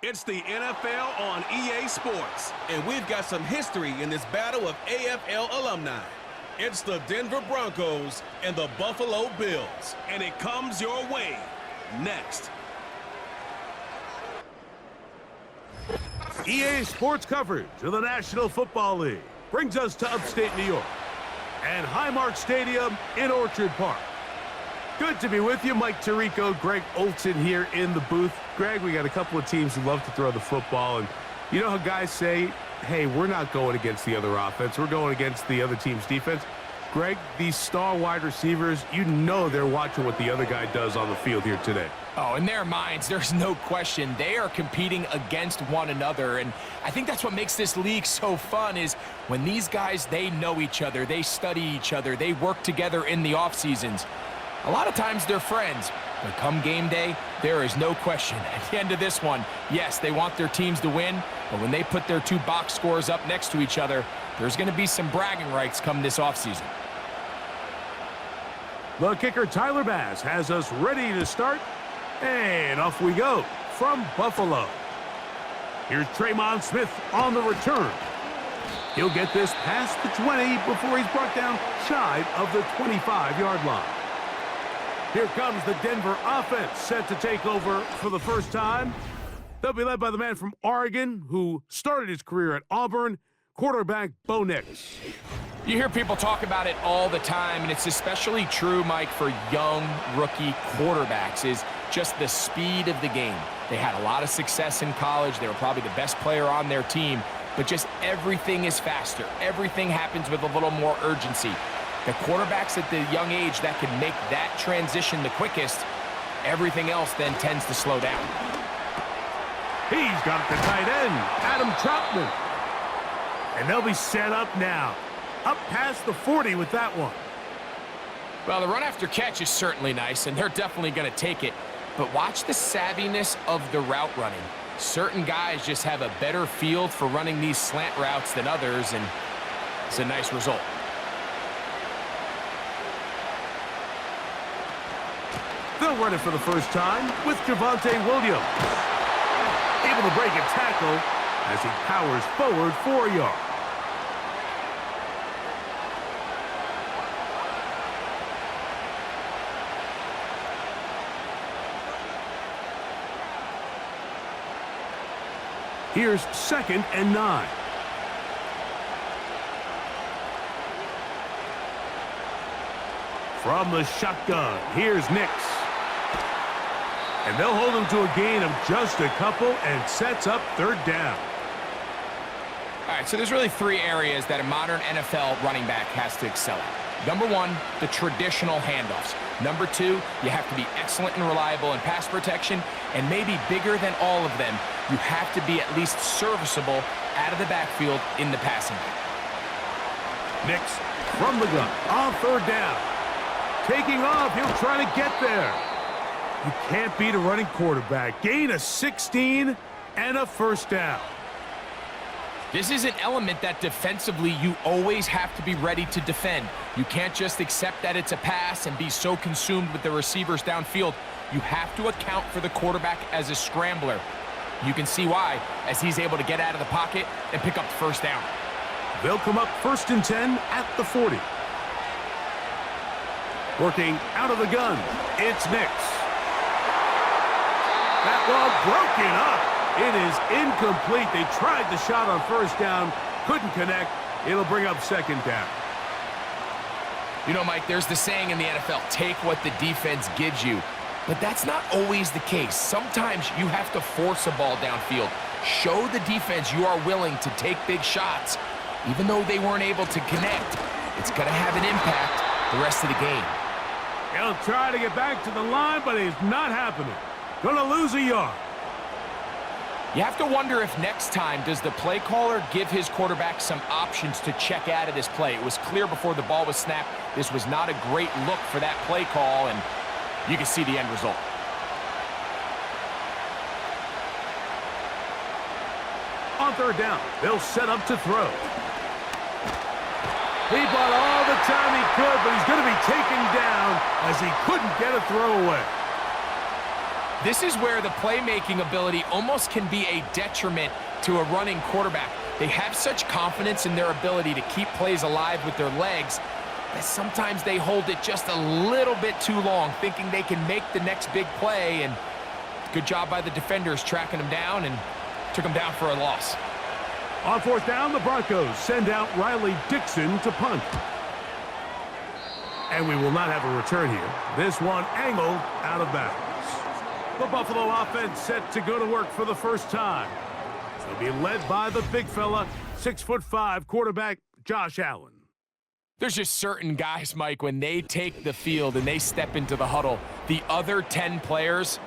It's the NFL on EA Sports, and we've got some history in this battle of AFL alumni. It's the Denver Broncos and the Buffalo Bills, and it comes your way next. EA Sports coverage of the National Football League brings us to upstate New York and Highmark Stadium in Orchard Park. Good to be with you. Mike Tirico, Greg Olson here in the booth. Greg, we got a couple of teams who love to throw the football, and you know how guys say, hey, we're not going against the other offense. We're going against the other team's defense. Greg, these star wide receivers, you know they're watching what the other guy does on the field here today. Oh, in their minds, there's no question. They are competing against one another, and I think that's what makes this league so fun is when these guys, they know each other, they study each other, they work together in the off seasons. A lot of times they're friends, but come game day, there is no question. At the end of this one, yes, they want their teams to win, but when they put their two box scores up next to each other, there's going to be some bragging rights come this offseason. The kicker, Tyler Bass, has us ready to start, and off we go from Buffalo. Here's Traymon Smith on the return. He'll get this past the 20 before he's brought down shy of the 25-yard line. Here comes the Denver offense set to take over for the first time. They'll be led by the man from Oregon who started his career at Auburn, quarterback Bo Nix. You hear people talk about it all the time, and it's especially true, Mike, for young rookie quarterbacks, is just the speed of the game. They had a lot of success in college. They were probably the best player on their team, but just everything is faster. Everything happens with a little more urgency. The quarterbacks at the young age that can make that transition the quickest, everything else then tends to slow down. He's got the tight end, Adam Troutman. And they'll be set up now. Up past the 40 with that one. Well, the run after catch is certainly nice, and they're definitely going to take it. But watch the savviness of the route running. Certain guys just have a better field for running these slant routes than others, and it's a nice result. They'll run it for the first time with Javonte Williams. Able to break a tackle as he powers forward 4 yards. Here's 2nd and 9. From the shotgun, here's Nix. And they'll hold him to a gain of just a couple and sets up 3rd down. All right, so there's really 3 areas that a modern NFL running back has to excel at. Number 1, the traditional handoffs. Number 2, you have to be excellent and reliable in pass protection, and maybe bigger than all of them, you have to be at least serviceable out of the backfield in the passing game. Nix from the gun on 3rd down. Taking off, he'll try to get there. You can't beat a running quarterback. Gain of 16 and a 1st down. This is an element that defensively you always have to be ready to defend. You can't just accept that it's a pass and be so consumed with the receivers downfield. You have to account for the quarterback as a scrambler. You can see why, as he's able to get out of the pocket and pick up the 1st down. They'll come up 1st and 10 at the 40. Working out of the gun, it's Nix. That ball broken up. It is incomplete. They tried the shot on 1st down, couldn't connect. It'll bring up 2nd down. You know, Mike, there's the saying in the NFL, take what the defense gives you. But that's not always the case. Sometimes you have to force a ball downfield. Show the defense you are willing to take big shots. Even though they weren't able to connect, it's going to have an impact the rest of the game. He'll try to get back to the line, but it's not happening. Gonna lose a yard. You have to wonder if next time does the play caller give his quarterback some options to check out of this play. It was clear before the ball was snapped. This was not a great look for that play call, and you can see the end result. On 3rd down, they'll set up to throw. He bought all the time he could, but he's going to be taken down as he couldn't get a throw away. This is where the playmaking ability almost can be a detriment to a running quarterback. They have such confidence in their ability to keep plays alive with their legs that sometimes they hold it just a little bit too long, thinking they can make the next big play, and good job by the defenders tracking him down and took him down for a loss. On fourth down, the Broncos send out Riley Dixon to punt. And we will not have a return here. This one angled out of bounds. The Buffalo offense set to go to work for the first time. They'll be led by the big fella, 6'5" quarterback Josh Allen. There's just certain guys, Mike, when they take the field and they step into the huddle, the other 10 players,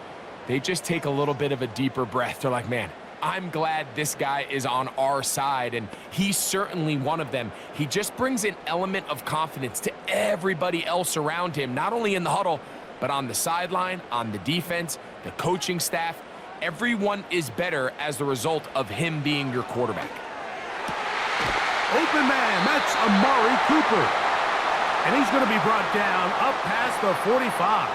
they just take a little bit of a deeper breath. They're like, man, I'm glad this guy is on our side, and he's certainly one of them. He just brings an element of confidence to everybody else around him, not only in the huddle, but on the sideline, on the defense, the coaching staff. Everyone is better as the result of him being your quarterback. Open man, that's Amari Cooper. And he's going to be brought down up past the 45.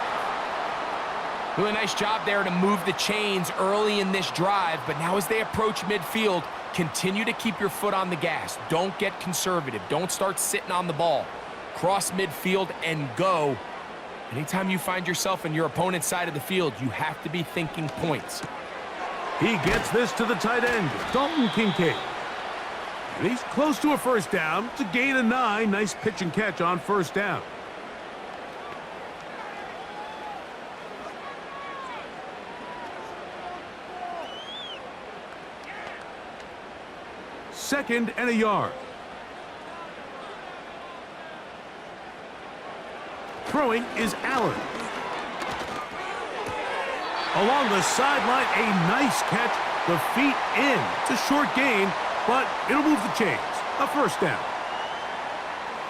Really nice job there to move the chains early in this drive, but now as they approach midfield, continue to keep your foot on the gas. Don't get conservative. Don't start sitting on the ball. Cross midfield and go. Anytime you find yourself in your opponent's side of the field, you have to be thinking points. He gets this to the tight end, Dalton Kincaid. And he's close to a first down. It's a gain of 9. Nice pitch and catch on first down. Second and a yard. Throwing is Allen. Along the sideline, a nice catch. The feet in. It's a short gain, but it'll move the chains. A first down.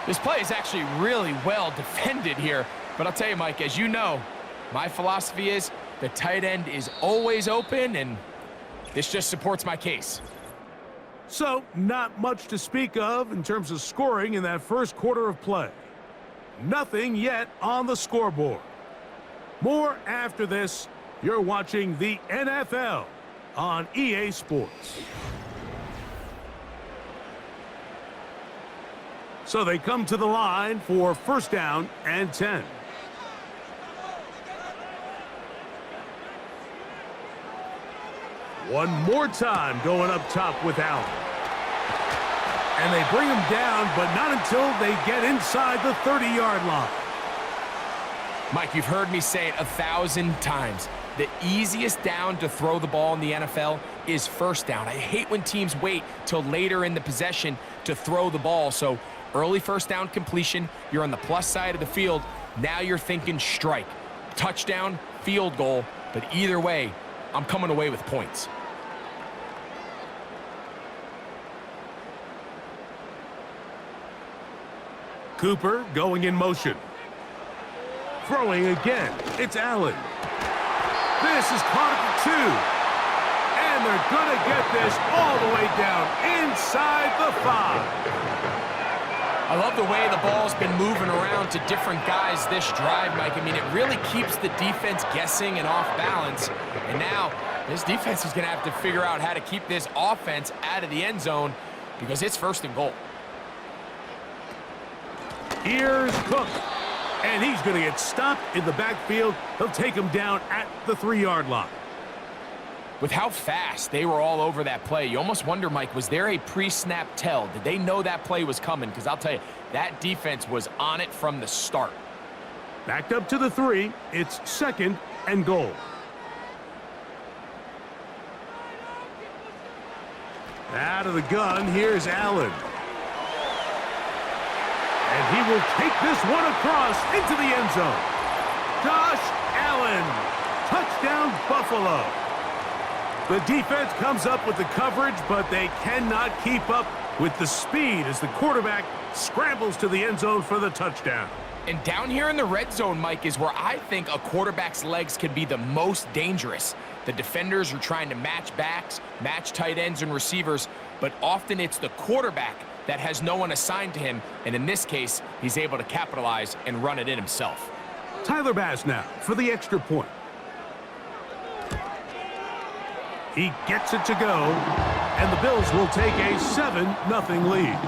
This play is actually really well defended here. But I'll tell you, Mike, as you know, my philosophy is the tight end is always open, and this just supports my case. So, not much to speak of in terms of scoring in that first quarter of play. Nothing yet on the scoreboard. More after this. You're watching the NFL on EA Sports. So they come to the line for first down and 10. One more time going up top with Allen. And they bring him down, but not until they get inside the 30-yard line. Mike, you've heard me say it 1,000 times. The easiest down to throw the ball in the NFL is first down. I hate when teams wait till later in the possession to throw the ball. So early first down completion, you're on the plus side of the field. Now you're thinking strike, touchdown, field goal. But either way, I'm coming away with points. Cooper going in motion. Throwing again. It's Allen. This is caught at the 2. And they're going to get this all the way down inside the 5. I love the way the ball's been moving around to different guys this drive, Mike. I mean, it really keeps the defense guessing and off balance. And now this defense is going to have to figure out how to keep this offense out of the end zone because it's first and goal. Here's Cook. And he's going to get stopped in the backfield. They'll take him down at the 3-yard line. With how fast they were all over that play, you almost wonder, Mike, was there a pre-snap tell? Did they know that play was coming? Because I'll tell you, that defense was on it from the start. Backed up to the 3. It's second and goal. Out of the gun, here's Allen. And he will take this one across into the end zone. Josh Allen. Touchdown, Buffalo. The defense comes up with the coverage, but they cannot keep up with the speed as the quarterback scrambles to the end zone for the touchdown. And down here in the red zone, Mike, is where I think a quarterback's legs can be the most dangerous. The defenders are trying to match backs, match tight ends and receivers, but often it's the quarterback that has no one assigned to him, and in this case, he's able to capitalize and run it in himself. Tyler Bass now for the extra point. He gets it to go, and the Bills will take a 7-0 lead.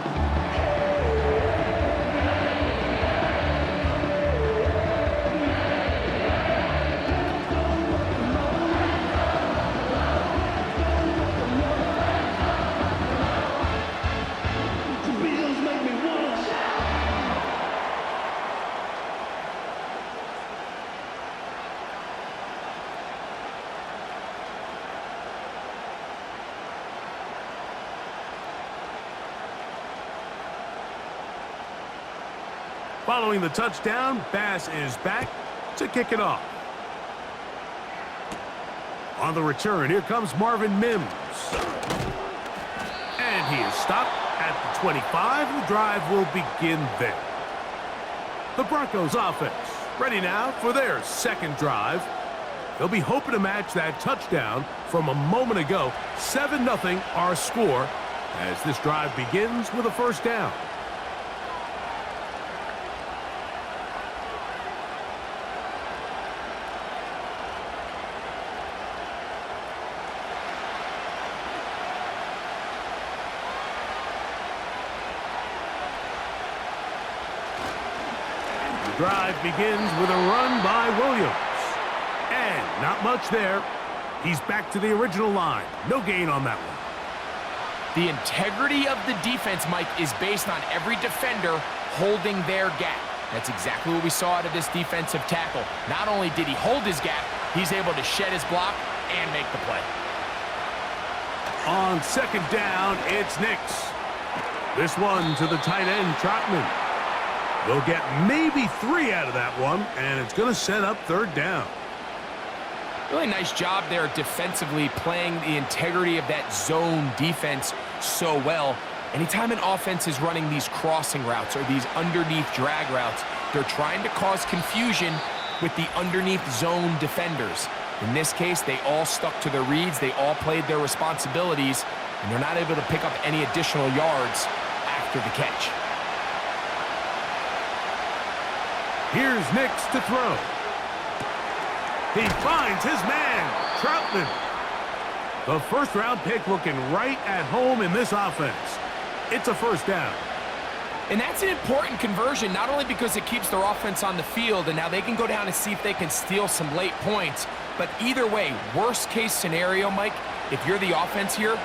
Following the touchdown, Bass is back to kick it off. On the return, here comes Marvin Mims. And he is stopped at the 25. The drive will begin there. The Broncos offense ready now for their second drive. They'll be hoping to match that touchdown from a moment ago. 7-0 our score as this drive begins with a first down. Drive begins with a run by Williams. And not much there. He's back to the original line. No gain on that one. The integrity of the defense, Mike, is based on every defender holding their gap. That's exactly what we saw out of this defensive tackle. Not only did he hold his gap, he's able to shed his block and make the play. On second down, it's Nix. This one to the tight end, Trotman. They'll get maybe 3 out of that one, and it's going to set up third down. Really nice job there defensively, playing the integrity of that zone defense so well. Anytime an offense is running these crossing routes or these underneath drag routes, they're trying to cause confusion with the underneath zone defenders. In this case, they all stuck to their reads, they all played their responsibilities, and they're not able to pick up any additional yards after the catch. Here's Nix to throw. He finds his man, Troutman. The first-round pick looking right at home in this offense. It's a first down. And that's an important conversion, not only because it keeps their offense on the field, and now they can go down and see if they can steal some late points. But either way, worst-case scenario, Mike, if you're the offense here,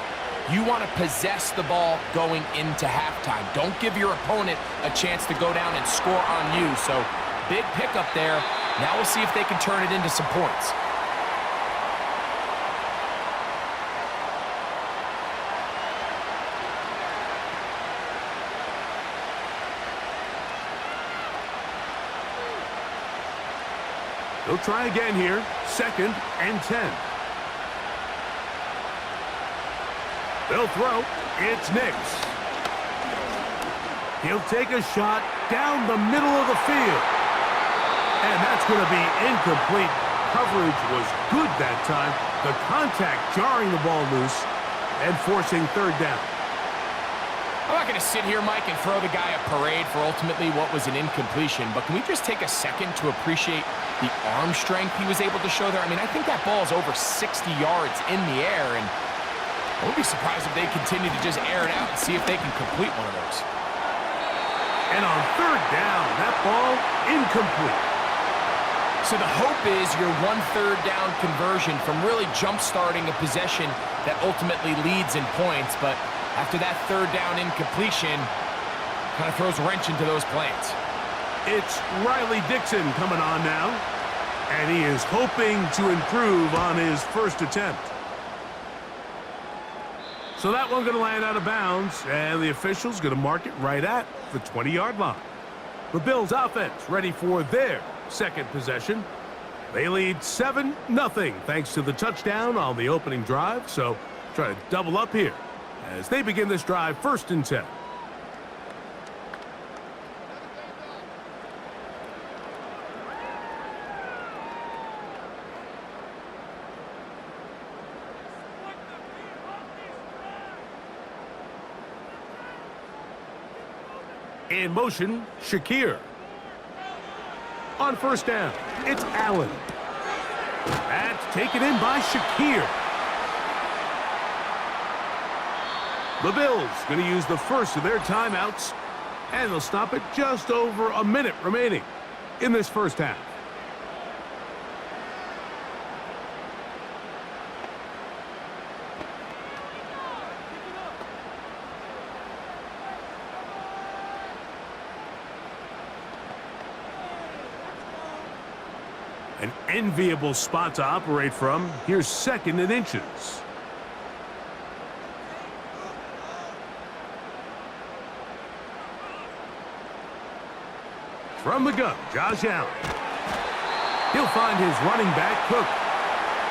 you want to possess the ball going into halftime. Don't give your opponent a chance to go down and score on you. So big pickup there. Now we'll see if they can turn it into some points. They'll try again here. 2nd and 10. They'll throw. It's Nix. He'll take a shot down the middle of the field. And that's going to be incomplete. Coverage was good that time. The contact jarring the ball loose and forcing third down. I'm not going to sit here, Mike, and throw the guy a parade for ultimately what was an incompletion, but can we just take a second to appreciate the arm strength he was able to show there? I mean, I think that ball is over 60 yards in the air, and I wouldn't be surprised if they continue to just air it out and see if they can complete one of those. And on third down, that ball incomplete. So the hope is your 1/3 down conversion from really jump-starting a possession that ultimately leads in points, but after that third down incompletion, kind of throws a wrench into those plans. It's Riley Dixon coming on now, and he is hoping to improve on his first attempt. So that one's going to land out of bounds, and the official's going to mark it right at the 20-yard line. The Bills offense ready for their second possession. They lead 7-0 thanks to the touchdown on the opening drive, so try to double up here as they begin this drive 1st and 10. In motion, Shakir. On first down, it's Allen. That's taken in by Shakir. The Bills going to use the first of their timeouts, and they'll stop it just over a minute remaining in this first half. An enviable spot to operate from. Here's 2nd and inches. From the gun, Josh Allen. He'll find his running back, Cook.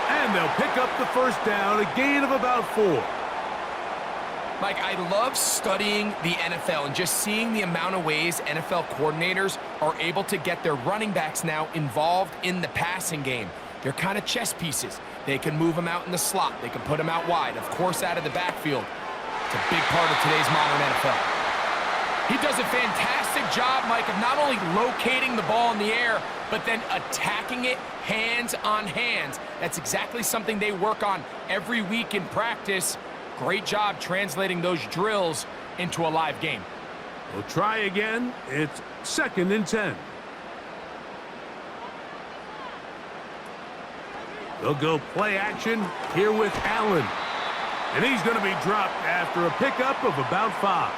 And they'll pick up the first down, a gain of about 4. Mike, I love studying the NFL and just seeing the amount of ways NFL coordinators are able to get their running backs now involved in the passing game. They're kind of chess pieces. They can move them out in the slot. They can put them out wide, of course, out of the backfield. It's a big part of today's modern NFL. He does a fantastic job, Mike, of not only locating the ball in the air, but then attacking it hands on hands. That's exactly something they work on every week in practice. Great job translating those drills into a live game. We'll try again. It's 2nd and 10. They'll go play action here with Allen. And he's going to be dropped after a pickup of about 5.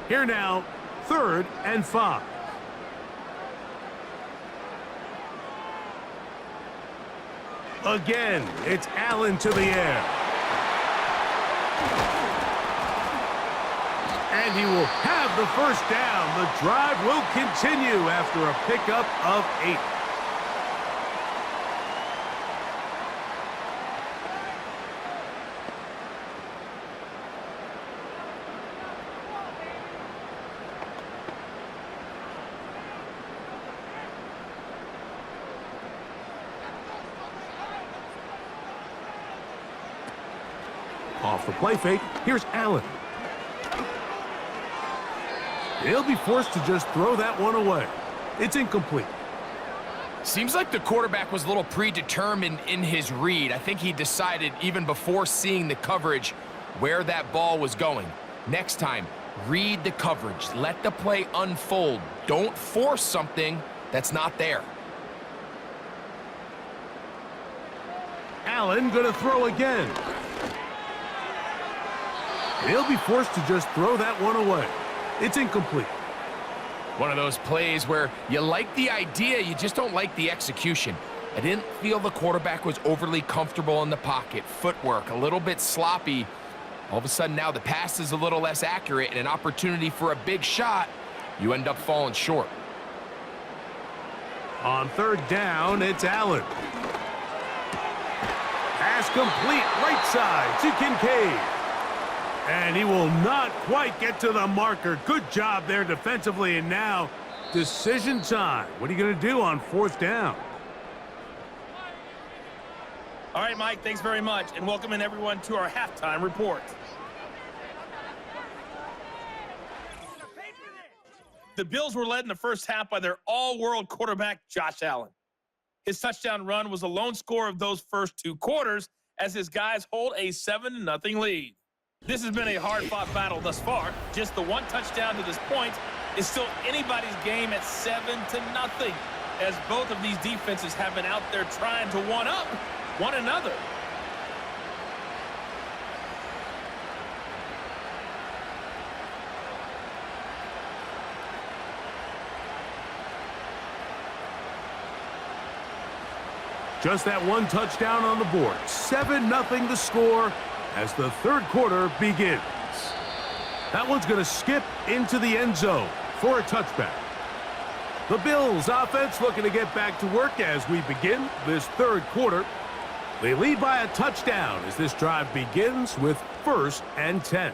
Here now, 3rd and 5. Again, it's Allen to the air. And he will have the first down. The drive will continue after a pickup of 8. Off the play fake, here's Allen. He'll be forced to just throw that one away. It's incomplete. Seems like the quarterback was a little predetermined in his read. I think he decided even before seeing the coverage where that ball was going. Next time, read the coverage. Let the play unfold. Don't force something that's not there. Allen gonna throw again. He'll be forced to just throw that one away. It's incomplete. One of those plays where you like the idea, you just don't like the execution. I didn't feel the quarterback was overly comfortable in the pocket. Footwork a little bit sloppy. All of a sudden now the pass is a little less accurate and an opportunity for a big shot. You end up falling short. On 3rd down, it's Allen. Pass complete, right side to Kincaid. And he will not quite get to the marker. Good job there defensively, and now decision time. What are you going to do on 4th down? All right, Mike, thanks very much, and welcome in everyone to our halftime report. The Bills were led in the first half by their all-world quarterback, Josh Allen. His touchdown run was the lone score of those first 2 quarters as his guys hold a 7-0 lead. This has been a hard-fought battle thus far. Just the 1 touchdown to this point is still anybody's game at 7-0, as both of these defenses have been out there trying to one-up one another. Just that 1 touchdown on the board. 7-0 the score as the 3rd quarter begins. That one's going to skip into the end zone for a touchback. The Bills offense looking to get back to work as we begin this 3rd quarter. They lead by a touchdown as this drive begins with 1st and 10.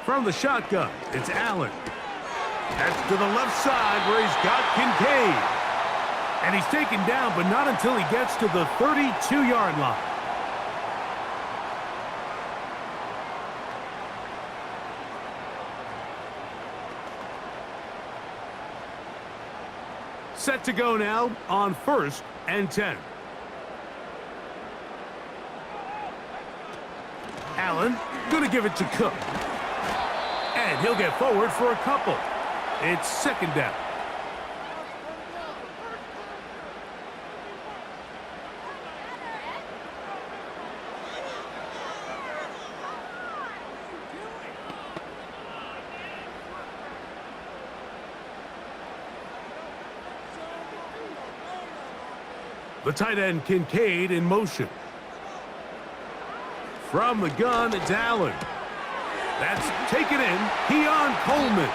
From the shotgun, it's Allen. That's to the left side where he's got Kincaid. And he's taken down, but not until he gets to the 32-yard line. Set to go now on 1st and 10. Allen going to give it to Cook. And he'll get forward for a couple. It's 2nd down. The tight end Kincaid in motion. From the gun, it's Allen. That's taken in. Keon Coleman.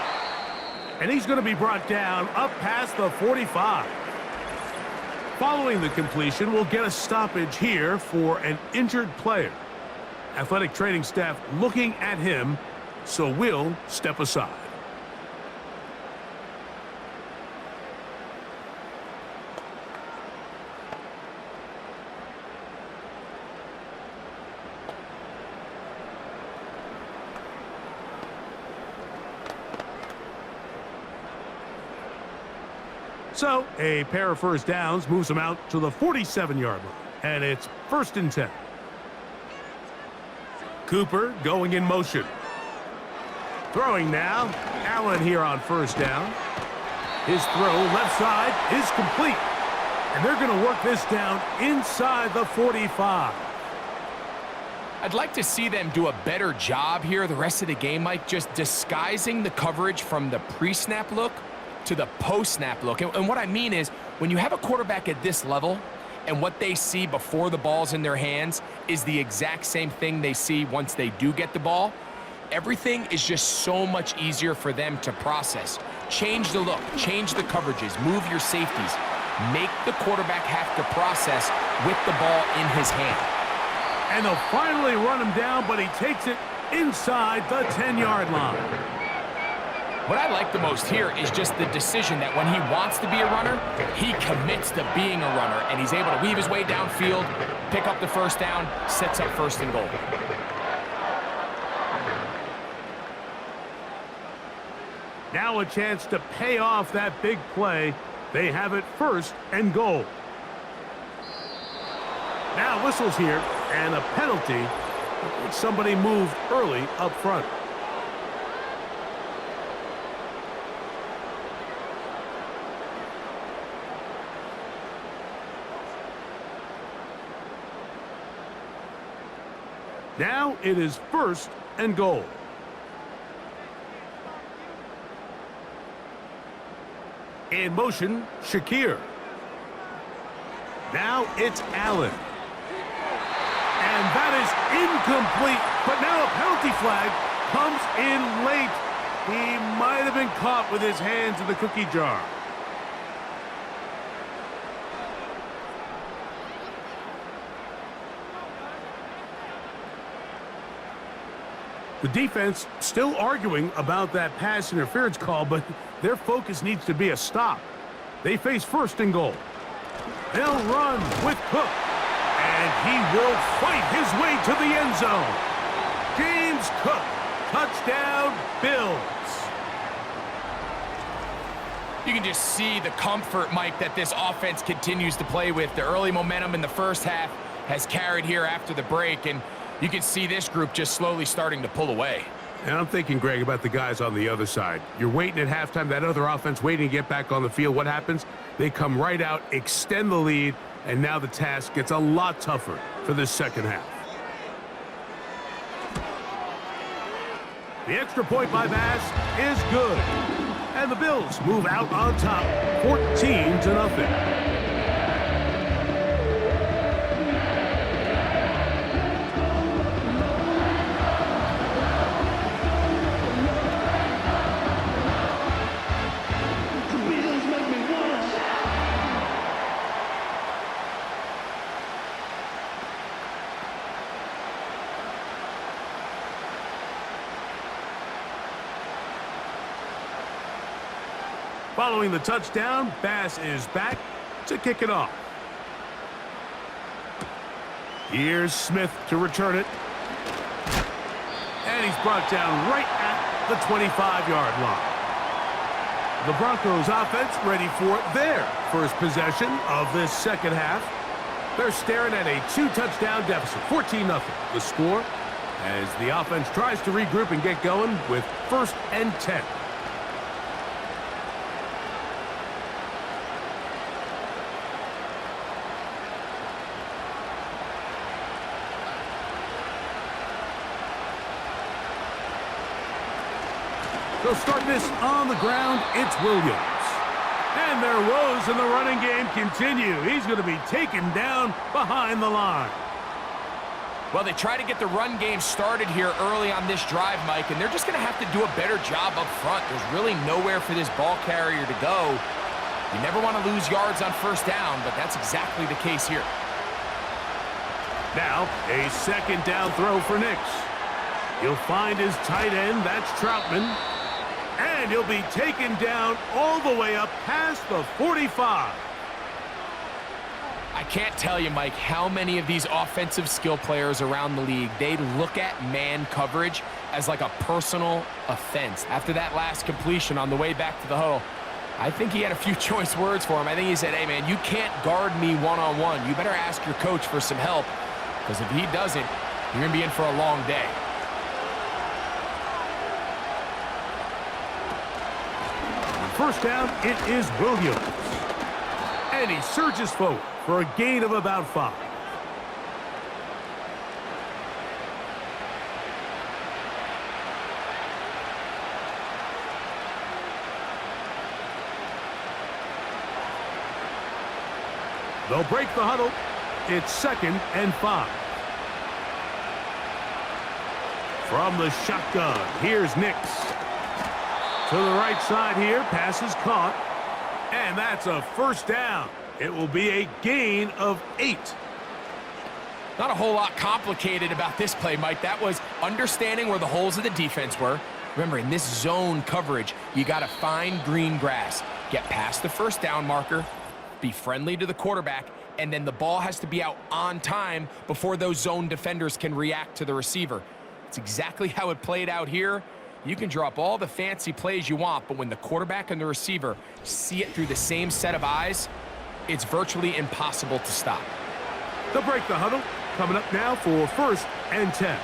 And he's going to be brought down up past the 45. Following the completion, we'll get a stoppage here for an injured player. Athletic training staff looking at him, so we'll step aside. So, a pair of first downs moves them out to the 47-yard line. And it's 1st and 10. Cooper going in motion. Throwing now. Allen here on 1st down. His throw left side is complete. And they're going to work this down inside the 45. I'd like to see them do a better job here the rest of the game, Mike, just disguising the coverage from the pre-snap look to the post-snap look. And what I mean is, when you have a quarterback at this level and what they see before the ball's in their hands is the exact same thing they see once they do get the ball, everything is just so much easier for them to process. Change the look, change the coverages, move your safeties. Make the quarterback have to process with the ball in his hand. And they'll finally run him down, but he takes it inside the 10-yard line. What I like the most here is just the decision that when he wants to be a runner, he commits to being a runner, and he's able to weave his way downfield, pick up the 1st down, sets up 1st and goal. Now a chance to pay off that big play. They have it 1st and goal. Now whistles here, and a penalty. Somebody moved early up front. Now it is 1st and goal. In motion, Shakir. Now it's Allen. And that is incomplete, but now a penalty flag comes in late. He might have been caught with his hands in the cookie jar. The defense still arguing about that pass interference call, but their focus needs to be a stop. They face 1st and goal. They'll run with Cook, and he will fight his way to the end zone. James Cook, touchdown, Bills. You can just see the comfort, Mike, that this offense continues to play with. The early momentum in the 1st half has carried here after the break, and you can see this group just slowly starting to pull away. And I'm thinking, Greg, about the guys on the other side. You're waiting at halftime, that other offense waiting to get back on the field. What happens? They come right out, extend the lead, and now the task gets a lot tougher for this 2nd half. The extra point by Bass is good. And the Bills move out on top, 14-0. Following the touchdown, Bass is back to kick it off. Here's Smith to return it. And he's brought down right at the 25-yard line. The Broncos offense ready for their first possession of this second half. They're staring at a 2-touchdown deficit, 14-0. The score as the offense tries to regroup and get going with 1st and 10. They'll start this on the ground. It's Williams. And their woes in the running game continue. He's going to be taken down behind the line. Well, they try to get the run game started here early on this drive, Mike, and they're just going to have to do a better job up front. There's really nowhere for this ball carrier to go. You never want to lose yards on 1st down, but that's exactly the case here. Now, a 2nd down throw for Nix. He'll find his tight end. That's Troutman. And he'll be taken down all the way up past the 45. I can't tell you, Mike, how many of these offensive skill players around the league, they look at man coverage as like a personal offense. After that last completion on the way back to the huddle, I think he had a few choice words for him. I think he said, hey, man, you can't guard me one-on-one. You better ask your coach for some help, because if he doesn't, you're going to be in for a long day. First down, it is Williams. And he surges forward for a gain of about 5. They'll break the huddle. It's 2nd and 5. From the shotgun, here's Nix. To the right side here, pass is caught. And that's a 1st down. It will be a gain of 8. Not a whole lot complicated about this play, Mike. That was understanding where the holes of the defense were. Remember, in this zone coverage, you got to find green grass. Get past the 1st down marker, be friendly to the quarterback, and then the ball has to be out on time before those zone defenders can react to the receiver. It's exactly how it played out here. You can drop all the fancy plays you want, but when the quarterback and the receiver see it through the same set of eyes, it's virtually impossible to stop. They'll break the huddle. Coming up now for 1st and 10.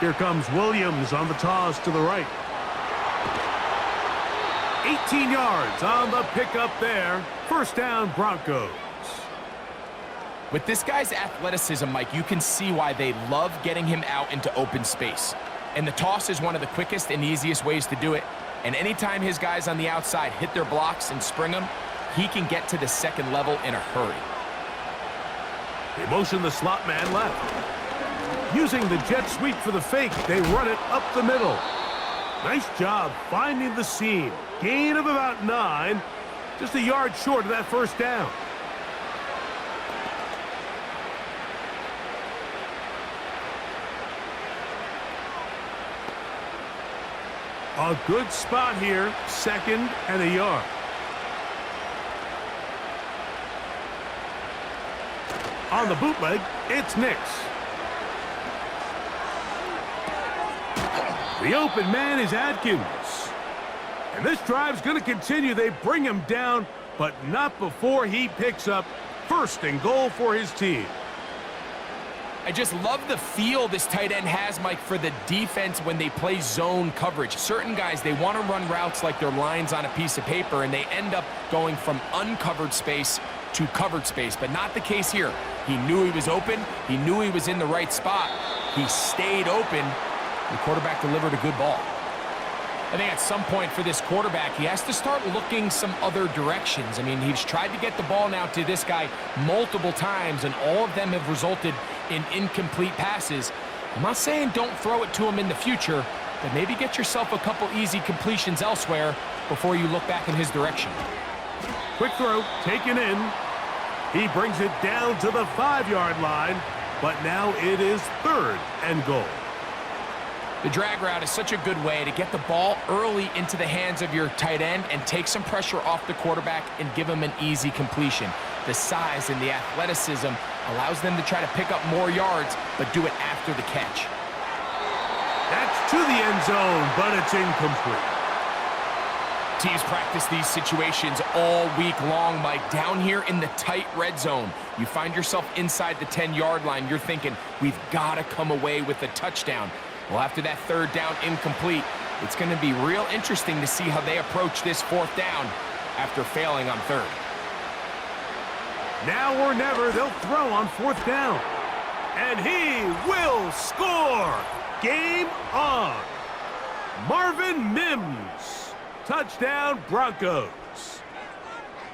Here comes Williams on the toss to the right. 18 yards on the pickup there. 1st down, Broncos. With this guy's athleticism, Mike, you can see why they love getting him out into open space. And the toss is one of the quickest and easiest ways to do it. And anytime his guys on the outside hit their blocks and spring them, he can get to the 2nd level in a hurry. They motion the slot man left. Using the jet sweep for the fake, they run it up the middle. Nice job finding the seam. Gain of about 9. Just a yard short of that 1st down. A good spot here, 2nd and a yard. On the bootleg, it's Nix. The open man is Adkins. And this drive's going to continue. They bring him down, but not before he picks up 1st and goal for his team. I just love the feel this tight end has, Mike, for the defense when they play zone coverage. Certain guys, they want to run routes like they're lines on a piece of paper, and they end up going from uncovered space to covered space, but not the case here. He knew he was open. He knew he was in the right spot. He stayed open. The quarterback delivered a good ball. I think at some point for this quarterback, he has to start looking some other directions. I mean, he's tried to get the ball now to this guy multiple times, and all of them have resulted in incomplete passes. I'm not saying don't throw it to him in the future, but maybe get yourself a couple easy completions elsewhere before you look back in his direction. Quick throw, taken in. He brings it down to the 5-yard line, but now it is 3rd and goal. The drag route is such a good way to get the ball early into the hands of your tight end and take some pressure off the quarterback and give him an easy completion. The size and the athleticism allows them to try to pick up more yards, but do it after the catch. That's to the end zone, but it's incomplete. Teams practice these situations all week long, Mike. Down here in the tight red zone, you find yourself inside the 10-yard line. You're thinking, we've got to come away with a touchdown. Well, after that third down incomplete, it's going to be real interesting to see how they approach this fourth down after failing on third. Now or never, they'll throw on fourth down. And he will score! Game on! Marvin Mims. Touchdown, Broncos.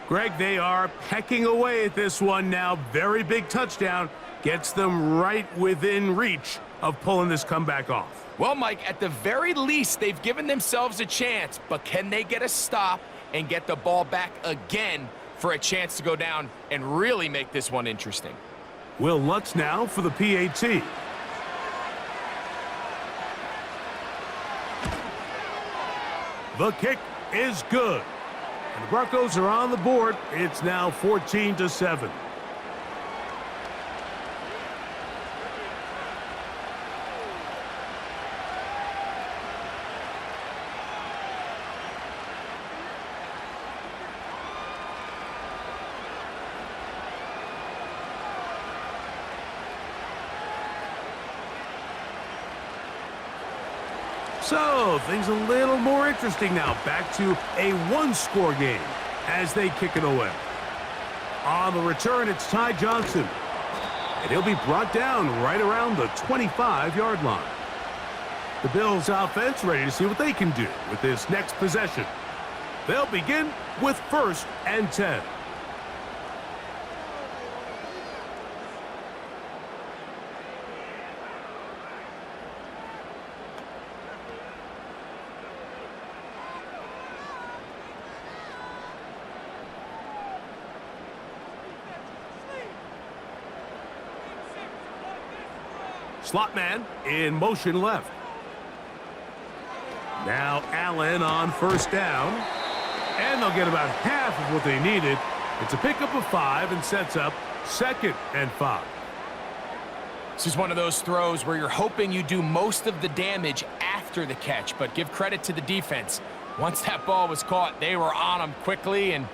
Greg, they are pecking away at this one now. Very big touchdown. Gets them right within reach of pulling this comeback off. Well, Mike, at the very least, they've given themselves a chance, but can they get a stop and get the ball back again for a chance to go down and really make this one interesting? Will Lutz now for the PAT. The kick is good. And the Broncos are on the board. It's now 14-7. So, things a little more interesting now. Back to a one-score game as they kick it away. On the return, it's Ty Johnson. And he'll be brought down right around the 25-yard line. The Bills offense ready to see what they can do with this next possession. They'll begin with 1st and 10. Slot man in motion left. Now Allen on 1st down. And they'll get about half of what they needed. It's a pickup of 5 and sets up 2nd and 5. This is one of those throws where you're hoping you do most of the damage after the catch, but give credit to the defense. Once that ball was caught, they were on him quickly, and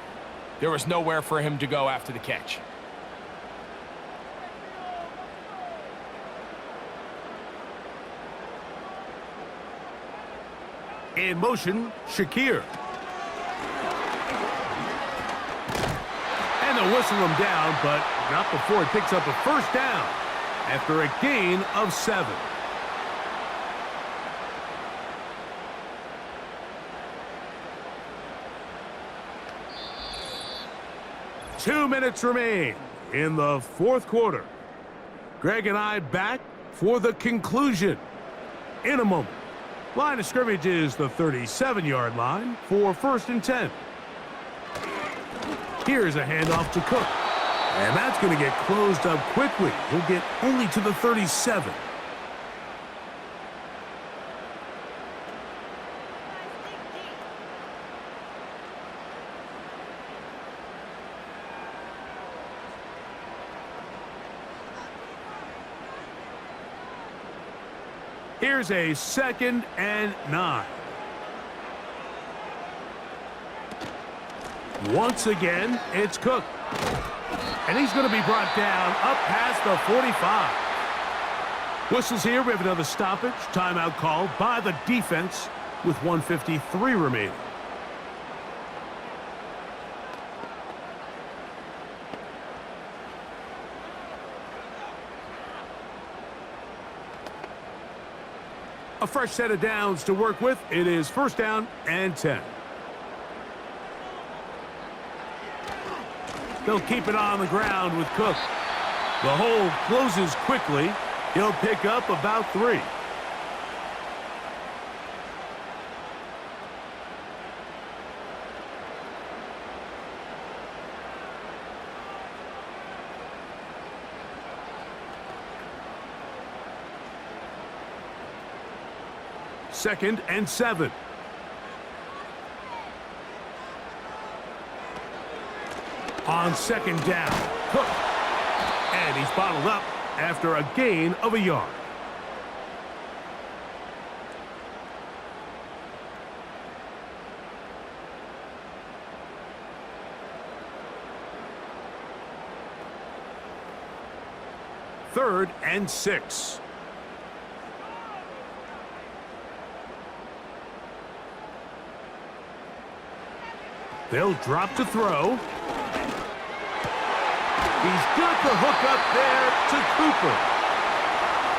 there was nowhere for him to go after the catch. In motion, Shakir. And they'll whistle him down, but not before he picks up a 1st down after a gain of 7. Two minutes remain in the 4th quarter. Greg and I back for the conclusion in a moment. Line of scrimmage is the 37-yard line for 1st and 10. Here's a handoff to Cook. And that's going to get closed up quickly. He'll get only to the 37. Here's a 2nd and 9. Once again, it's Cook. And he's going to be brought down up past the 45. Whistles here. We have another stoppage. Timeout called by the defense with 1:53 remaining. A fresh set of downs to work with. It is 1st down and 10. They'll keep it on the ground with Cook. The hole closes quickly. He'll pick up about 3. 2nd and 7. On 2nd down, Cook. And he's bottled up after a gain of a yard. Third and 6. They'll drop to throw. He's got the hook up there to Cooper.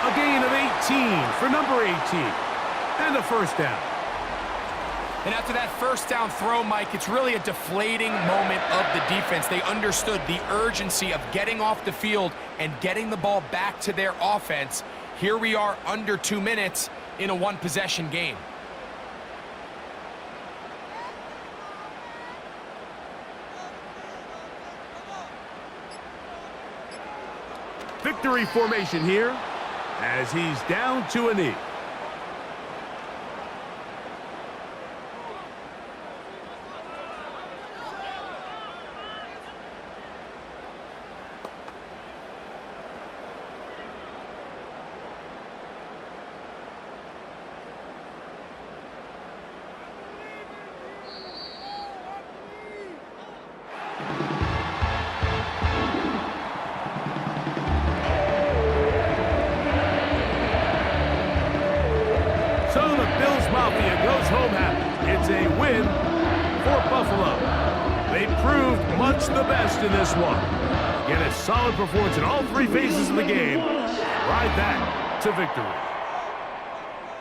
A gain of 18 for number 18. And a first down. And after that first down throw, Mike, it's really a deflating moment of the defense. They understood the urgency of getting off the field and getting the ball back to their offense. Here we are under 2 minutes in a one-possession game. Victory formation here as he's down to a knee. Goes home happy. It's a win for Buffalo. They proved much the best in this one. Get a solid performance in all 3 phases of the game. Ride that to victory.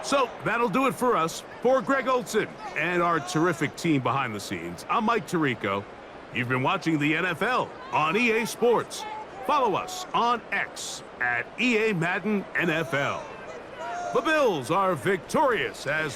So that'll do it for us. For Greg Olson and our terrific team behind the scenes, I'm Mike Tirico. You've been watching the NFL on EA Sports. Follow us on X at EA Madden NFL. The Bills are victorious as